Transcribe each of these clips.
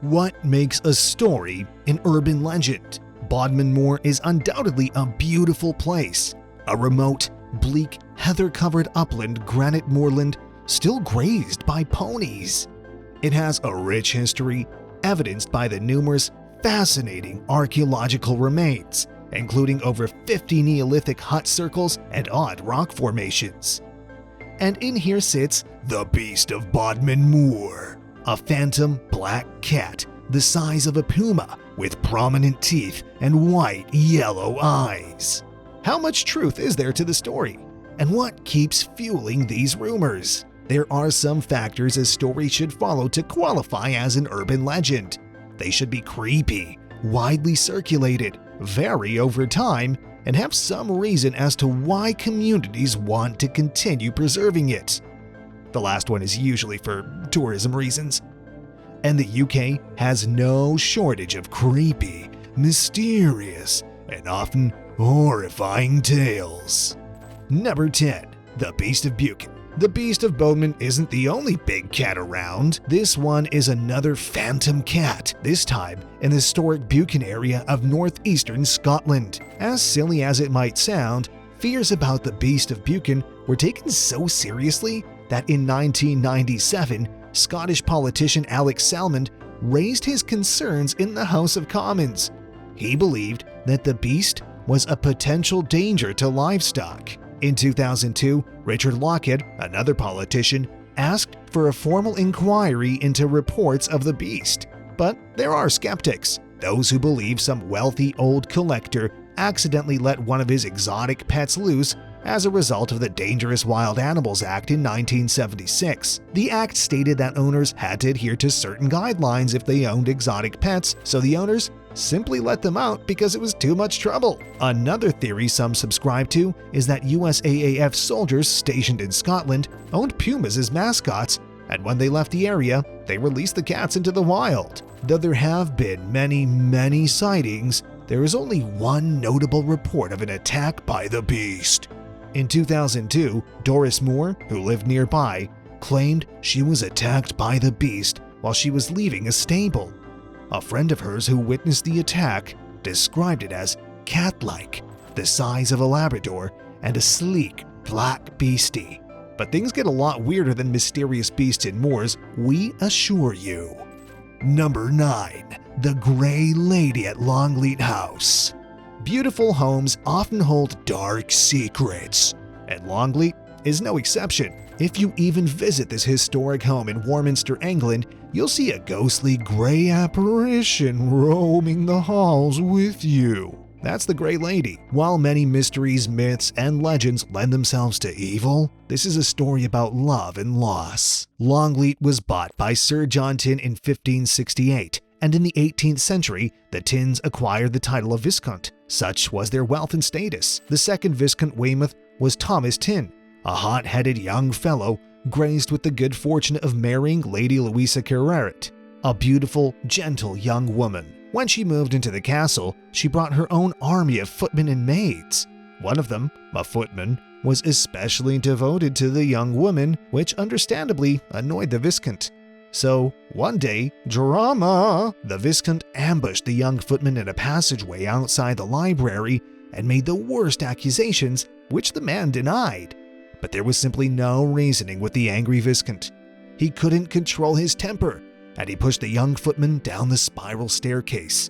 What makes a story an urban legend? Bodmin Moor is undoubtedly a beautiful place. A remote, bleak, heather-covered upland granite moorland still grazed by ponies. It has a rich history, evidenced by the numerous fascinating archaeological remains, including over 50 Neolithic hut circles and odd rock formations. And in here sits the Beast of Bodmin Moor, a phantom black cat the size of a puma with prominent teeth and white yellow eyes. How much truth is there to the story? And what keeps fueling these rumors? There are some factors a story should follow to qualify as an urban legend. They should be creepy, widely circulated, vary over time, and have some reason as to why communities want to continue preserving it. The last one is usually for tourism reasons. And the UK has no shortage of creepy, mysterious, and often horrifying tales. Number 10. The Beast of Buchan. The Beast of Bodmin isn't the only big cat around. This one is another phantom cat, this time in the historic Buchan area of northeastern Scotland. As silly as it might sound, fears about the Beast of Buchan were taken so seriously that in 1997, Scottish politician Alex Salmond raised his concerns in the House of Commons. He believed that the beast was a potential danger to livestock. In 2002, Richard LOCHHEAD, another politician, asked for a formal inquiry into reports of the beast. But there are skeptics, those who believe some wealthy old collector accidentally let one of his exotic pets loose as a result of the Dangerous Wild Animals Act in 1976. The act stated that owners had to adhere to certain guidelines if they owned exotic pets, so the owners simply let them out because it was too much trouble. Another theory some subscribe to is that USAAF soldiers stationed in Scotland owned pumas as mascots, and when they left the area, they released the cats into the wild. Though there have been many sightings, there is only one notable report of an attack by the beast. In 2002, Doris Moore, who lived nearby, claimed she was attacked by the beast while she was leaving a stable. A friend of hers who witnessed the attack described it as cat-like, the size of a Labrador, and a sleek, black beastie. But things get a lot weirder than mysterious beasts in moors, we assure you. Number 9. The Grey Lady at Longleat House. Beautiful homes often hold dark secrets, and Longleat is no exception. If you even visit this historic home in Warminster, England, you'll see a ghostly grey apparition roaming the halls with you. That's the Grey Lady. While many mysteries, myths, and legends lend themselves to evil, this is a story about love and loss. Longleat was bought by Sir John Tynne in 1568, and in the 18th century, the Tynnes acquired the title of Viscount. Such was their wealth and status. The second Viscount Weymouth was Thomas Tynne, a hot-headed young fellow graced with the good fortune of marrying Lady Louisa Carteret, a beautiful, gentle young woman. When she moved into the castle, she brought her own army of footmen and maids. One of them, a footman, was especially devoted to the young woman, which understandably annoyed the Viscount. So, one day, drama! The Viscount ambushed the young footman in a passageway outside the library and made the worst accusations, which the man denied. But there was simply no reasoning with the angry Viscount. He couldn't control his temper, and he pushed the young footman down the spiral staircase.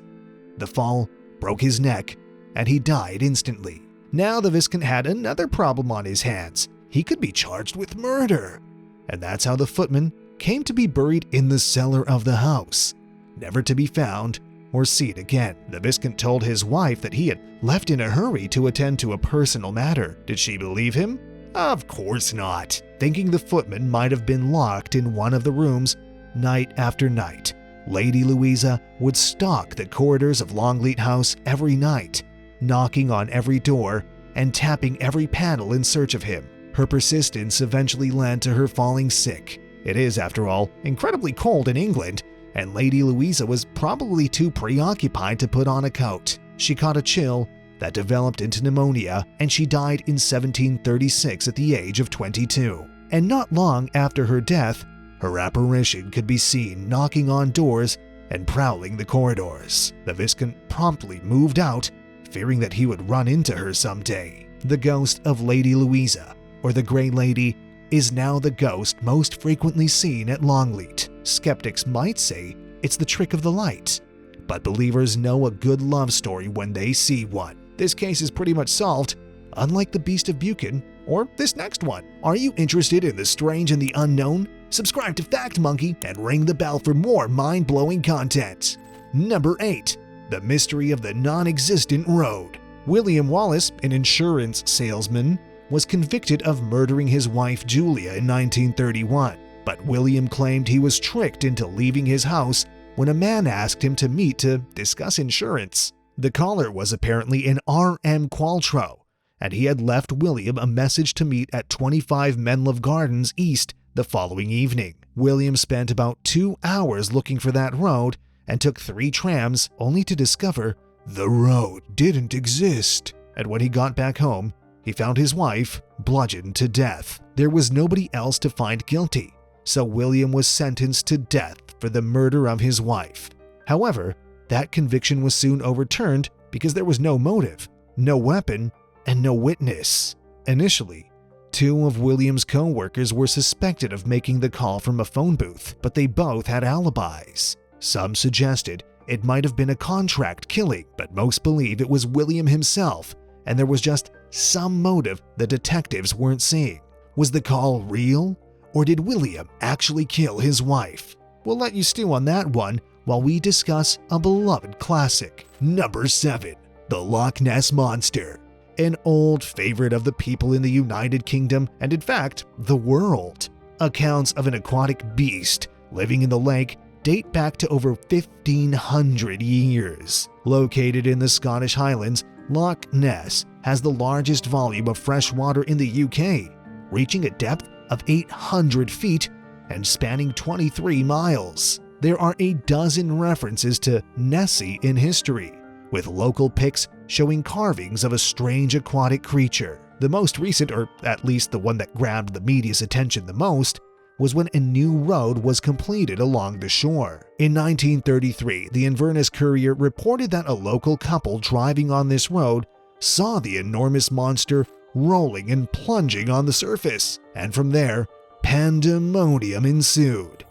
The fall broke his neck, and he died instantly. Now the Viscount had another problem on his hands. He could be charged with murder. And that's how the footman came to be buried in the cellar of the house, never to be found or seen again. The Viscount told his wife that he had left in a hurry to attend to a personal matter. Did she believe him? Of course not. Thinking the footman might have been locked in one of the rooms night after night, Lady Louisa would stalk the corridors of Longleat House every night, knocking on every door and tapping every panel in search of him. Her persistence eventually led to her falling sick. It is, after all, incredibly cold in England, and Lady Louisa was probably too preoccupied to put on a coat. She caught a chill that developed into pneumonia, and she died in 1736 at the age of 22. And not long after her death, her apparition could be seen knocking on doors and prowling the corridors. The Viscount promptly moved out, fearing that he would run into her someday. The ghost of Lady Louisa, or the Grey Lady, is now the ghost most frequently seen at Longleat. Skeptics might say it's the trick of the light, but believers know a good love story when they see one. This case is pretty much solved, unlike the Beast of Buchan or this next one. Are you interested in the strange and the unknown? Subscribe to Fact Monkey and ring the bell for more mind-blowing content. Number 8. The Mystery of the Non-Existent Road. William Wallace, an insurance salesman, was convicted of murdering his wife Julia in 1931, but William claimed he was tricked into leaving his house when a man asked him to meet to discuss insurance. The caller was apparently an R.M. Qualtrough, and he had left William a message to meet at 25 Menlove Gardens East the following evening. William spent about 2 hours looking for that road and took 3 trams only to discover the road didn't exist. And when he got back home, he found his wife bludgeoned to death. There was nobody else to find guilty, so William was sentenced to death for the murder of his wife. However, that conviction was soon overturned because there was no motive, no weapon, and no witness. Initially, 2 of William's co-workers were suspected of making the call from a phone booth, but they both had alibis. Some suggested it might have been a contract killing, but most believe it was William himself, and there was just some motive the detectives weren't seeing. Was the call real, or did William actually kill his wife? We'll let you stew on that one while we discuss a beloved classic. Number 7. The Loch Ness Monster. An old favorite of the people in the United Kingdom and, in fact, the world. Accounts of an aquatic beast living in the lake date back to over 1,500 years. Located in the Scottish Highlands, Loch Ness has the largest volume of fresh water in the UK, reaching a depth of 800 feet and spanning 23 miles. There are a dozen references to Nessie in history, with local pics showing carvings of a strange aquatic creature. The most recent, or at least the one that grabbed the media's attention the most, was when a new road was completed along the shore. In 1933, the Inverness Courier reported that a local couple driving on this road saw the enormous monster rolling and plunging on the surface, and from there, pandemonium ensued.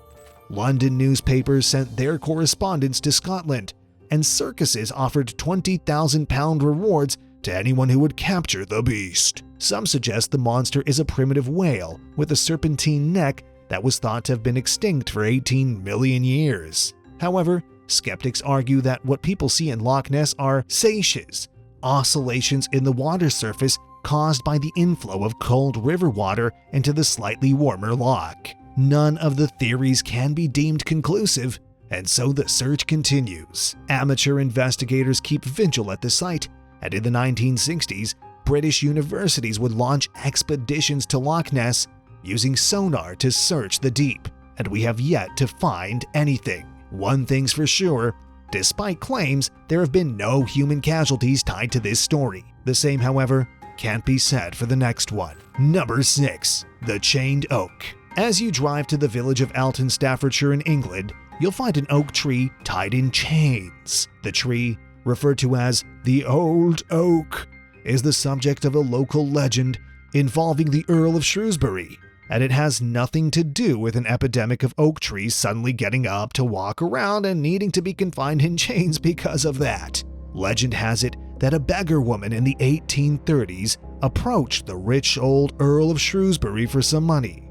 London newspapers sent their correspondents to Scotland, and circuses offered £20,000 rewards to anyone who would capture the beast. Some suggest the monster is a primitive whale with a serpentine neck that was thought to have been extinct for 18 million years. However, skeptics argue that what people see in Loch Ness are seiches, oscillations in the water surface caused by the inflow of cold river water into the slightly warmer loch. None of the theories can be deemed conclusive, and so the search continues. Amateur investigators keep vigil at the site, and in the 1960s, British universities would launch expeditions to Loch Ness using sonar to search the deep, and we have yet to find anything. One thing's for sure, despite claims, there have been no human casualties tied to this story. The same, however, can't be said for the next one. Number 6. The Chained Oak. As you drive to the village of Alton, Staffordshire in England, you'll find an oak tree tied in chains. The tree, referred to as the Old Oak, is the subject of a local legend involving the Earl of Shrewsbury, and it has nothing to do with an epidemic of oak trees suddenly getting up to walk around and needing to be confined in chains because of that. Legend has it that a beggar woman in the 1830s approached the rich old Earl of Shrewsbury for some money.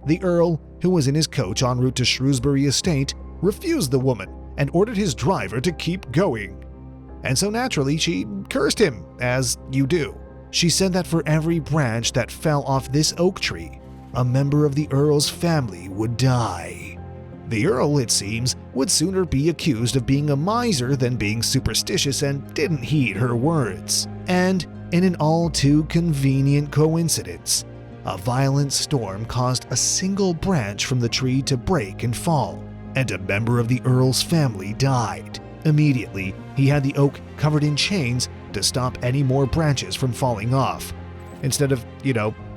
The Earl, who was in his coach en route to Shrewsbury Estate, refused the woman and ordered his driver to keep going. And so naturally, she cursed him, as you do. She said that for every branch that fell off this oak tree, a member of the Earl's family would die. The Earl, it seems, would sooner be accused of being a miser than being superstitious and didn't heed her words. And in an all too convenient coincidence, a violent storm caused a single branch from the tree to break and fall, and a member of the Earl's family died. Immediately, he had the oak covered in chains to stop any more branches from falling off. Instead of,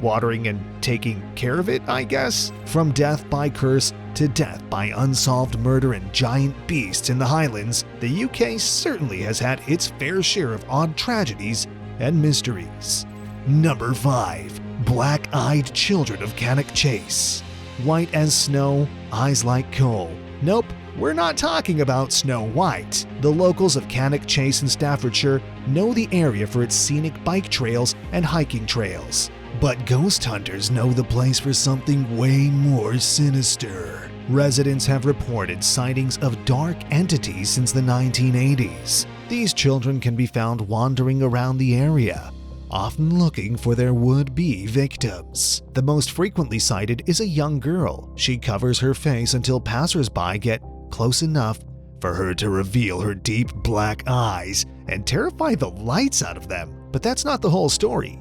watering and taking care of it, I guess? From death by curse to death by unsolved murder and giant beasts in the Highlands, the UK certainly has had its fair share of odd tragedies and mysteries. Number 5. Black-eyed children of Cannock Chase. White as snow, eyes like coal. Nope, we're not talking about Snow White. The locals of Cannock Chase in Staffordshire know the area for its scenic bike trails and hiking trails. But ghost hunters know the place for something way more sinister. Residents have reported sightings of dark entities since the 1980s. These children can be found wandering around the area, often looking for their would-be victims. The most frequently sighted is a young girl. She covers her face until passers-by get close enough for her to reveal her deep black eyes and terrify the lights out of them. But that's not the whole story.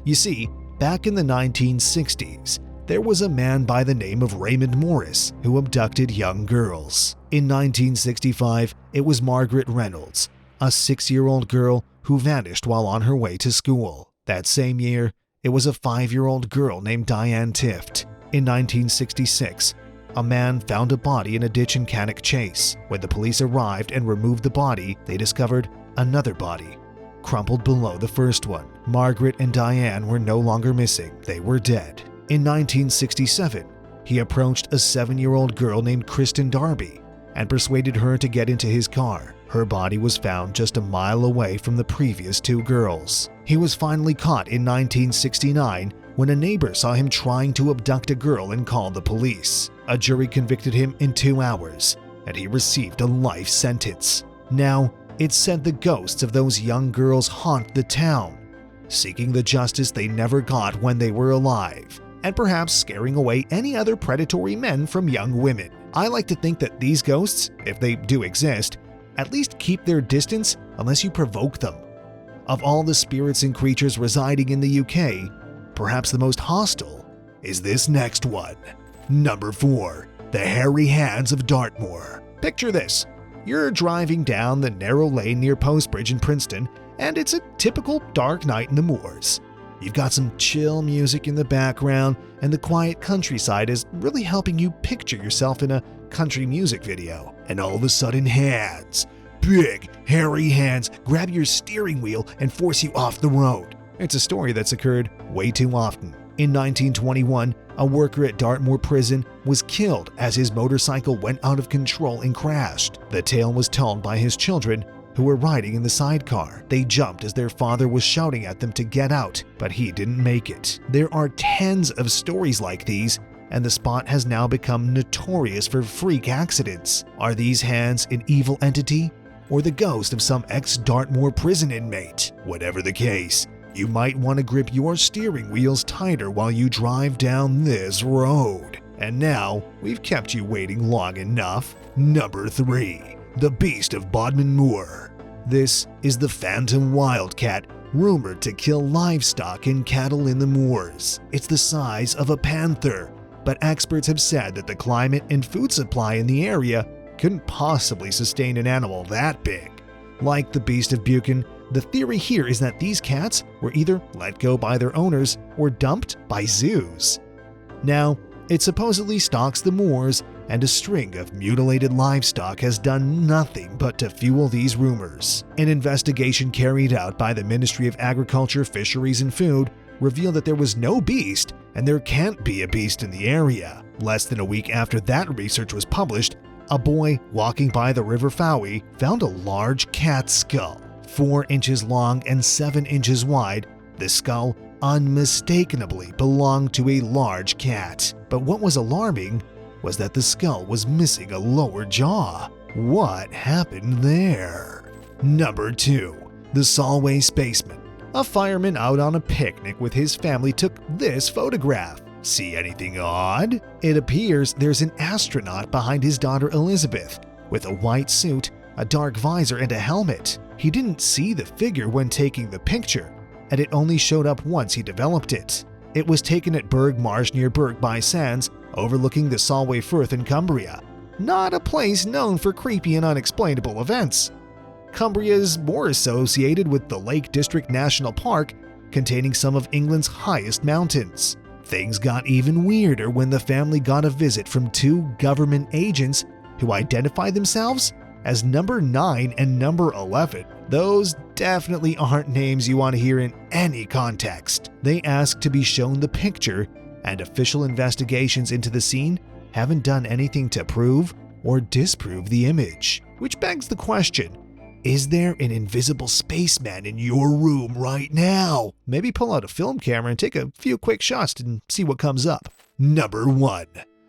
You see, back in the 1960s, there was a man by the name of Raymond Morris who abducted young girls. In 1965, it was Margaret Reynolds, a 6-year-old girl who vanished while on her way to school. That same year, it was a 5-year-old girl named Diane Tift. In 1966, a man found a body in a ditch in Cannock Chase. When the police arrived and removed the body, they discovered another body, crumpled below the first one. Margaret and Diane were no longer missing. They were dead. In 1967, he approached a 7-year-old girl named Kristen Darby and persuaded her to get into his car. Her body was found just a mile away from the previous 2 girls. He was finally caught in 1969 when a neighbor saw him trying to abduct a girl and called the police. A jury convicted him in 2 hours, and he received a life sentence. Now, it's said the ghosts of those young girls haunt the town, seeking the justice they never got when they were alive, and perhaps scaring away any other predatory men from young women. I like to think that these ghosts, if they do exist, at least keep their distance unless you provoke them. Of all the spirits and creatures residing in the UK, perhaps the most hostile is this next one. Number 4. The Hairy Hands of Dartmoor. Picture this. You're driving down the narrow lane near Postbridge in Princeton, and it's a typical dark night in the moors. You've got some chill music in the background, and the quiet countryside is really helping you picture yourself in a country music video. And all of a sudden, hands, big, hairy hands, grab your steering wheel and force you off the road. It's a story that's occurred way too often. In 1921, a worker at Dartmoor prison was killed as his motorcycle went out of control and crashed. The tale was told by his children, who were riding in the sidecar. They jumped as their father was shouting at them to get out, but he didn't make it. There are tens of stories like these, and the spot has now become notorious for freak accidents. Are these hands an evil entity, or the ghost of some ex-Dartmoor prison inmate? Whatever the case, you might want to grip your steering wheels tighter while you drive down this road. And now, we've kept you waiting long enough. Number 3. The Beast of Bodmin Moor. This is the phantom wildcat, rumored to kill livestock and cattle in the moors. It's the size of a panther, but experts have said that the climate and food supply in the area couldn't possibly sustain an animal that big. Like the Beast of Buchan, the theory here is that these cats were either let go by their owners or dumped by zoos. Now, it supposedly stalks the moors, and a string of mutilated livestock has done nothing but to fuel these rumors. An investigation carried out by the Ministry of Agriculture, Fisheries and Food revealed that there was no beast, and there can't be a beast in the area. Less than a week after that research was published, a boy walking by the River Fowey found a large cat skull. 4 inches long and 7 inches wide, the skull unmistakably belonged to a large cat. But what was alarming was that the skull was missing a lower jaw. What happened there? Number 2. The Solway Spaceman. A fireman out on a picnic with his family took this photograph. See anything odd? It appears there's an astronaut behind his daughter Elizabeth, with a white suit, a dark visor, and a helmet. He didn't see the figure when taking the picture, and it only showed up once he developed it. It was taken at Burgh Marsh near Burgh by Sands, overlooking the Solway Firth in Cumbria. Not a place known for creepy and unexplainable events. Cumbria is more associated with the Lake District National Park containing some of England's highest mountains. Things got even weirder when the family got a visit from two government agents who identified themselves as number 9 and number 11. Those definitely aren't names you want to hear in any context. They asked to be shown the picture, and official investigations into the scene haven't done anything to prove or disprove the image. Which begs the question, is there an invisible spaceman in your room right now? Maybe pull out a film camera and take a few quick shots and see what comes up. Number 1.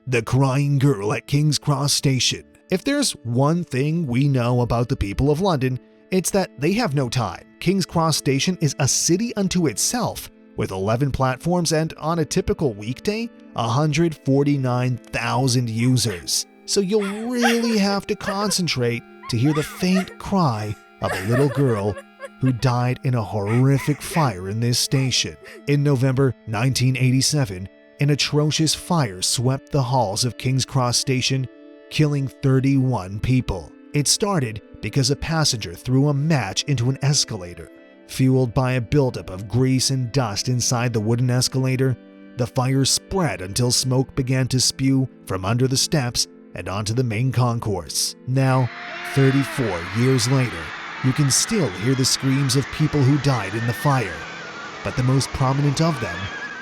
The crying girl at King's Cross Station. If there's one thing we know about the people of London, it's that they have no time. King's Cross Station is a city unto itself, with 11 platforms and, on a typical weekday, 149,000 users. So you'll really have to concentrate to hear the faint cry of a little girl who died in a horrific fire in this station. In November 1987, an atrocious fire swept the halls of King's Cross Station, killing 31 people. It started because a passenger threw a match into an escalator. Fueled by a buildup of grease and dust inside the wooden escalator, the fire spread until smoke began to spew from under the steps and onto the main concourse. Now, 34 years later, you can still hear the screams of people who died in the fire, but the most prominent of them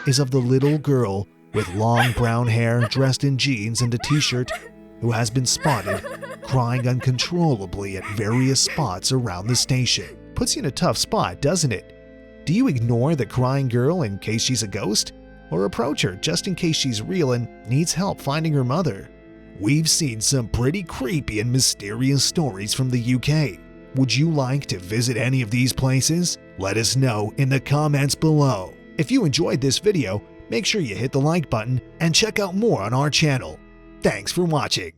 is of the little girl with long brown hair dressed in jeans and a t-shirt who has been spotted crying uncontrollably at various spots around the station. Puts you in a tough spot, doesn't it? Do you ignore the crying girl in case she's a ghost, or approach her just in case she's real and needs help finding her mother? We've seen some pretty creepy and mysterious stories from the UK. Would you like to visit any of these places? Let us know in the comments below. If you enjoyed this video, make sure you hit the like button and check out more on our channel. Thanks for watching.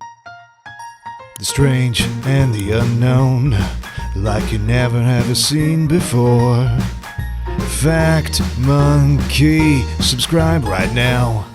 The strange and the unknown, like you never ever seen before. Fact Monkey, subscribe right now.